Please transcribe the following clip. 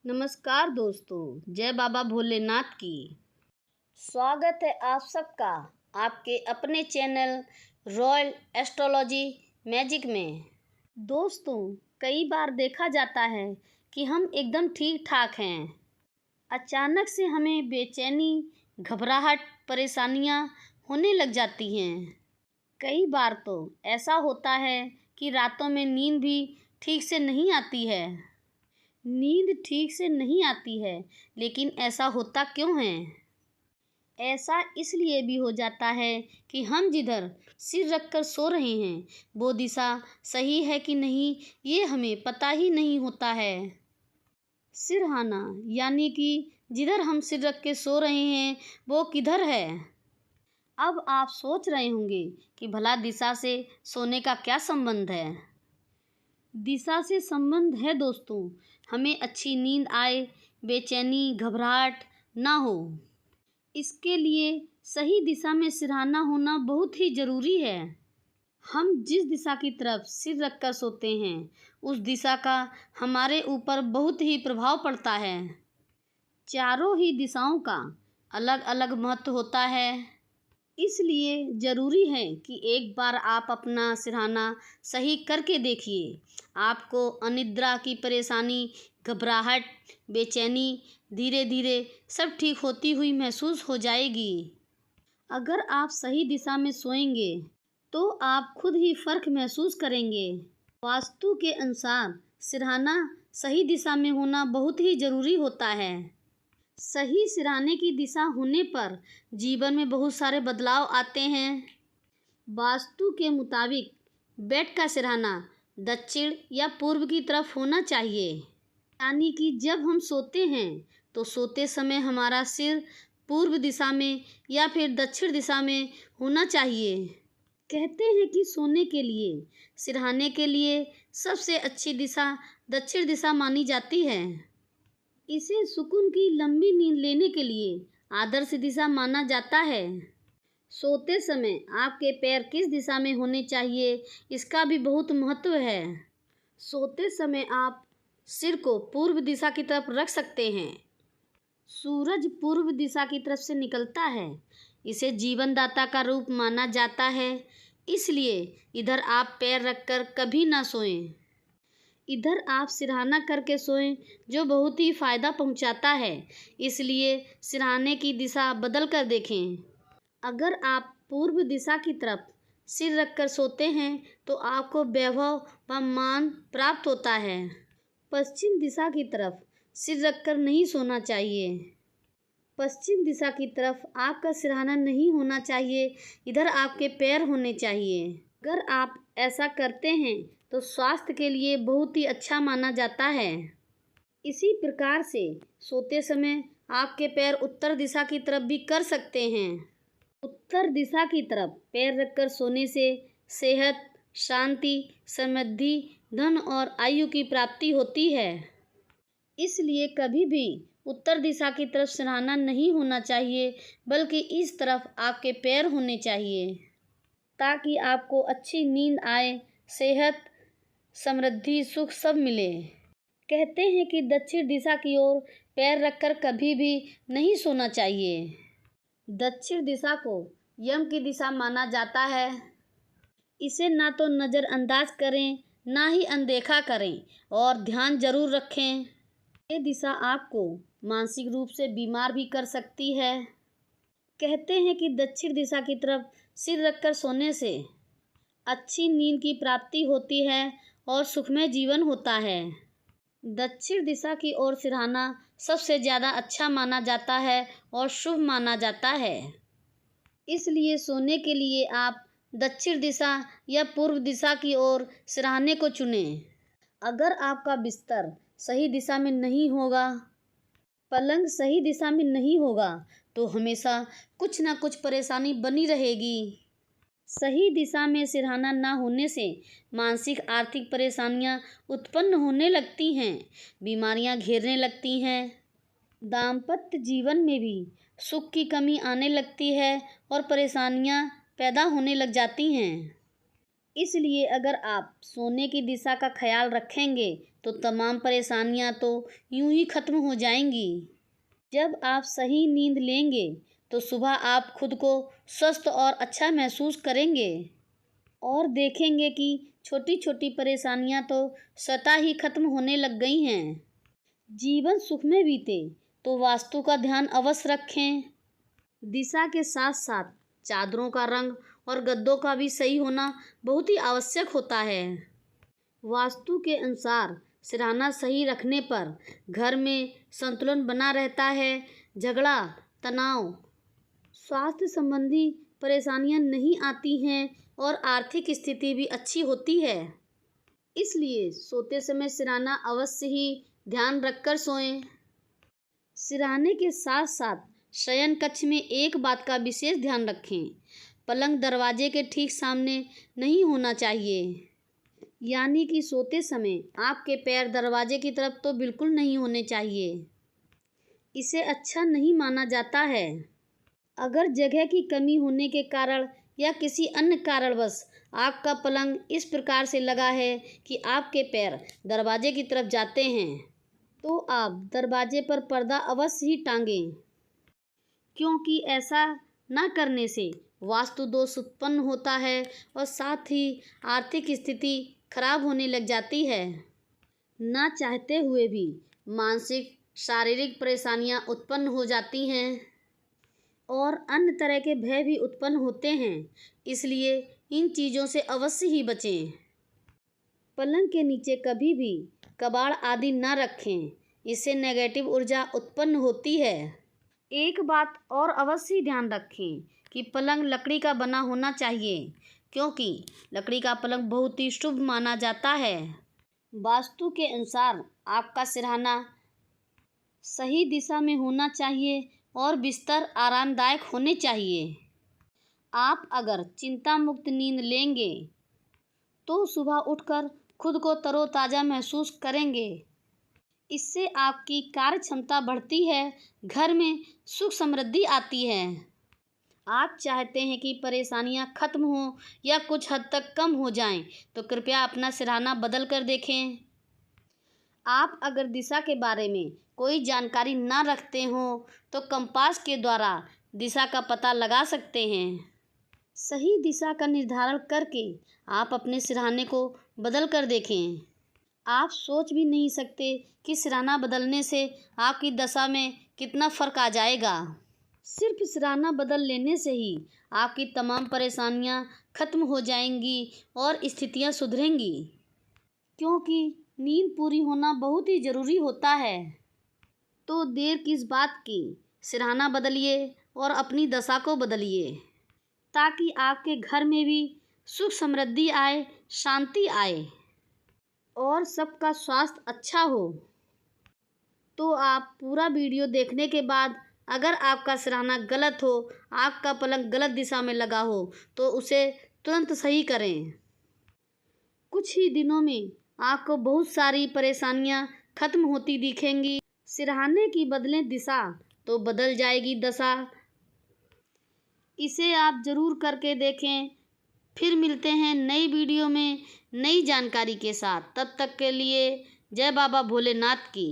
नमस्कार दोस्तों, जय बाबा भोलेनाथ की। स्वागत है आप सबका आपके अपने चैनल रॉयल एस्ट्रोलॉजी मैजिक में। दोस्तों, कई बार देखा जाता है कि हम एकदम ठीक ठाक हैं, अचानक से हमें बेचैनी, घबराहट, परेशानियां होने लग जाती हैं। कई बार तो ऐसा होता है कि रातों में नींद भी ठीक से नहीं आती है। लेकिन ऐसा होता क्यों है? ऐसा इसलिए भी हो जाता है कि हम जिधर सिर रखकर सो रहे हैं वो दिशा सही है कि नहीं, ये हमें पता ही नहीं होता है। सिरहाना यानी कि जिधर हम सिर रख के सो रहे हैं वो किधर है? अब आप सोच रहे होंगे कि भला दिशा से सोने का क्या संबंध है। दिशा से संबंध है दोस्तों, हमें अच्छी नींद आए, बेचैनी, घबराहट ना हो। इसके लिए सही दिशा में सिरहाना होना बहुत ही ज़रूरी है। हम जिस दिशा की तरफ सिर रखकर सोते हैं उस दिशा का हमारे ऊपर बहुत ही प्रभाव पड़ता है। चारों ही दिशाओं का अलग अलग महत्व होता है, इसलिए ज़रूरी है कि एक बार आप अपना सिरहाना सही करके देखिए। आपको अनिद्रा की परेशानी, घबराहट, बेचैनी धीरे धीरे सब ठीक होती हुई महसूस हो जाएगी। अगर आप सही दिशा में सोएंगे तो आप खुद ही फ़र्क महसूस करेंगे। वास्तु के अनुसार सिरहाना सही दिशा में होना बहुत ही ज़रूरी होता है। सही सिरहाने की दिशा होने पर जीवन में बहुत सारे बदलाव आते हैं। वास्तु के मुताबिक बेड का सिरहाना दक्षिण या पूर्व की तरफ होना चाहिए, यानी कि जब हम सोते हैं तो सोते समय हमारा सिर पूर्व दिशा में या फिर दक्षिण दिशा में होना चाहिए। कहते हैं कि सोने के लिए सिरहाने के लिए सबसे अच्छी दिशा दक्षिण दिशा मानी जाती है। इसे सुकून की लंबी नींद लेने के लिए आदर्श दिशा माना जाता है। सोते समय आपके पैर किस दिशा में होने चाहिए, इसका भी बहुत महत्व है। सोते समय आप सिर को पूर्व दिशा की तरफ रख सकते हैं। सूरज पूर्व दिशा की तरफ से निकलता है, इसे जीवनदाता का रूप माना जाता है, इसलिए इधर आप पैर रखकर कभी ना सोएं। इधर आप सिरहाना करके सोएं, जो बहुत ही फ़ायदा पहुंचाता है, इसलिए सिरहाने की दिशा बदल कर देखें। अगर आप पूर्व दिशा की तरफ सिर रखकर सोते हैं तो आपको वैभव व मान प्राप्त होता है। पश्चिम दिशा की तरफ सिर रखकर नहीं सोना चाहिए। पश्चिम दिशा की तरफ आपका सिरहाना नहीं होना चाहिए, इधर आपके पैर होने चाहिए। अगर आप ऐसा करते हैं तो स्वास्थ्य के लिए बहुत ही अच्छा माना जाता है। इसी प्रकार से सोते समय आपके पैर उत्तर दिशा की तरफ भी कर सकते हैं। उत्तर दिशा की तरफ पैर रखकर सोने से सेहत, शांति, समृद्धि, धन और आयु की प्राप्ति होती है। इसलिए कभी भी उत्तर दिशा की तरफ सिरहाना नहीं होना चाहिए, बल्कि इस तरफ आपके पैर होने चाहिए, ताकि आपको अच्छी नींद आए, सेहत, समृद्धि, सुख सब मिले। कहते हैं कि दक्षिण दिशा की ओर पैर रखकर कभी भी नहीं सोना चाहिए। दक्षिण दिशा को यम की दिशा माना जाता है। इसे ना तो नज़रअंदाज करें, ना ही अनदेखा करें और ध्यान जरूर रखें। ये दिशा आपको मानसिक रूप से बीमार भी कर सकती है। कहते हैं कि दक्षिण दिशा की तरफ सिर रखकर सोने से अच्छी नींद की प्राप्ति होती है और सुखमय जीवन होता है। दक्षिण दिशा की ओर सिरहाना सबसे ज़्यादा अच्छा माना जाता है और शुभ माना जाता है। इसलिए सोने के लिए आप दक्षिण दिशा या पूर्व दिशा की ओर सिरहाने को चुनें। अगर आपका बिस्तर सही दिशा में नहीं होगा, पलंग सही दिशा में नहीं होगा, तो हमेशा कुछ ना कुछ परेशानी बनी रहेगी। सही दिशा में सिरहाना ना होने से मानसिक आर्थिक परेशानियां उत्पन्न होने लगती हैं, बीमारियां घेरने लगती हैं, दाम्पत्य जीवन में भी सुख की कमी आने लगती है और परेशानियां पैदा होने लग जाती हैं। इसलिए अगर आप सोने की दिशा का ख्याल रखेंगे तो तमाम परेशानियां तो यूं ही ख़त्म हो जाएंगी। जब आप सही नींद लेंगे तो सुबह आप खुद को स्वस्थ और अच्छा महसूस करेंगे और देखेंगे कि छोटी छोटी परेशानियां तो स्वतः ही ख़त्म होने लग गई हैं। जीवन सुख में बीते तो वास्तु का ध्यान अवश्य रखें। दिशा के साथ साथ चादरों का रंग और गद्दों का भी सही होना बहुत ही आवश्यक होता है। वास्तु के अनुसार सिरहाना सही रखने पर घर में संतुलन बना रहता है, झगड़ा, तनाव, स्वास्थ्य संबंधी परेशानियां नहीं आती हैं और आर्थिक स्थिति भी अच्छी होती है। इसलिए सोते समय सिरहाना अवश्य ही ध्यान रखकर सोएं। सिरहाने के साथ साथ शयन कक्ष में एक बात का विशेष ध्यान रखें, पलंग दरवाजे के ठीक सामने नहीं होना चाहिए। यानी कि सोते समय आपके पैर दरवाजे की तरफ तो बिल्कुल नहीं होने चाहिए। इसे अच्छा नहीं माना जाता है। अगर जगह की कमी होने के कारण या किसी अन्य कारणवश आपका पलंग इस प्रकार से लगा है कि आपके पैर दरवाजे की तरफ जाते हैं, तो आप दरवाजे पर पर्दा अवश्य ही टांगें, क्योंकि ऐसा न करने से वास्तु दोष उत्पन्न होता है और साथ ही आर्थिक स्थिति खराब होने लग जाती है। ना चाहते हुए भी मानसिक शारीरिक परेशानियां उत्पन्न हो जाती हैं और अन्य तरह के भय भी उत्पन्न होते हैं। इसलिए इन चीज़ों से अवश्य ही बचें। पलंग के नीचे कभी भी कबाड़ आदि न रखें, इससे नेगेटिव ऊर्जा उत्पन्न होती है। एक बात और अवश्य ध्यान रखें कि पलंग लकड़ी का बना होना चाहिए, क्योंकि लकड़ी का पलंग बहुत ही शुभ माना जाता है। वास्तु के अनुसार आपका सिरहाना सही दिशा में होना चाहिए और बिस्तर आरामदायक होने चाहिए। आप अगर चिंता मुक्त नींद लेंगे तो सुबह उठकर खुद को तरोताज़ा महसूस करेंगे। इससे आपकी कार्य क्षमता बढ़ती है, घर में सुख समृद्धि आती है। आप चाहते हैं कि परेशानियां खत्म हों या कुछ हद तक कम हो जाएं, तो कृपया अपना सिरहाना बदल कर देखें। आप अगर दिशा के बारे में कोई जानकारी ना रखते हो तो कंपास के द्वारा दिशा का पता लगा सकते हैं। सही दिशा का निर्धारण करके आप अपने सिरहाने को बदल कर देखें। आप सोच भी नहीं सकते कि सिरहाना बदलने से आपकी दशा में कितना फ़र्क आ जाएगा। सिर्फ सिरहाना बदल लेने से ही आपकी तमाम परेशानियां खत्म हो जाएंगी और स्थितियां सुधरेंगी, क्योंकि नींद पूरी होना बहुत ही ज़रूरी होता है। तो देर किस बात की, सिरहाना बदलिए और अपनी दशा को बदलिए, ताकि आपके घर में भी सुख समृद्धि आए, शांति आए और सबका स्वास्थ्य अच्छा हो। तो आप पूरा वीडियो देखने के बाद अगर आपका सिरहाना गलत हो, आपका पलंग गलत दिशा में लगा हो, तो उसे तुरंत सही करें। कुछ ही दिनों में आपको बहुत सारी परेशानियां खत्म होती दिखेंगी। सिरहाने की बदलें दिशा तो बदल जाएगी दशा। इसे आप ज़रूर करके देखें। फिर मिलते हैं नई वीडियो में नई जानकारी के साथ। तब तक के लिए जय बाबा भोलेनाथ की।